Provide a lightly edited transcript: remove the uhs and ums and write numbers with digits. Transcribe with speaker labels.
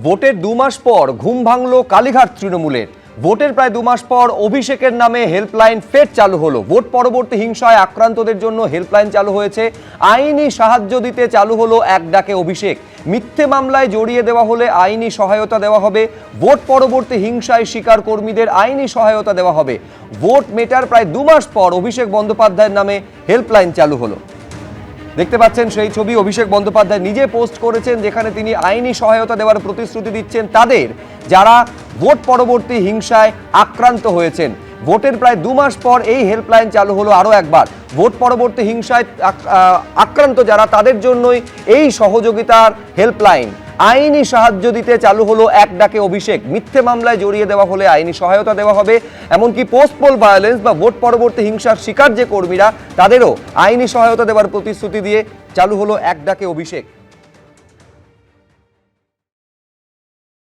Speaker 1: ভোটের 2 মাস পর ঘুম ভাঙল কালীঘাট তৃণমূলের। ভোটের প্রায় 2 মাস পর অভিষেকের নামে হেল্পলাইন ফের চালু হলো। ভোট পরবর্তী হিংসায় আক্রান্তদের জন্য হেল্পলাইন চালু হয়েছে। আইনি সাহায্য দিতে চালু হলো এক ডাকে অভিষেক। মিথ্যে মামলায় জড়িয়ে দেওয়া হলে আইনি সহায়তা দেওয়া হবে। ভোট পরবর্তী হিংসায় শিকার কর্মীদের আইনি সহায়তা দেওয়া হবে। ভোট মেটার প্রায় 2 মাস পর অভিষেক বন্দ্যোপাধ্যায়ের নামে হেল্পলাইন চালু হলো। দেখতে পাচ্ছেন সেই ছবি অভিষেক বন্দ্যোপাধ্যায় নিজে পোস্ট করেছেন, যেখানে তিনি আইনি সহায়তা দেওয়ার প্রতিশ্রুতি দিচ্ছেন তাদের যারা ভোট পরবর্তী হিংসায় আক্রান্ত হয়েছেন। ভোটের প্রায় 2 মাস পর এই হেল্পলাইন চালু হলো আরও একবার। ভোট পরবর্তী হিংসায় আক্রান্ত যারা তাদের জন্যই এই সহযোগিতার হেল্পলাইন। আইনি সাহায্য দিতে চালু হলো এক ডাকে অভিষেক। মিথ্যে মামলায় জড়িয়ে দেওয়া হলে আইনি সহায়তা দেওয়া হবে। এমনকি পোস্ট পোল ভায়োলেন্স বা ভোট পরবর্তী হিংসার শিকার যে কর্মীরা তাদেরও আইনি সহায়তা দেওয়ার প্রতিশ্রুতি দিয়ে চালু হলো এক ডাকে অভিষেক।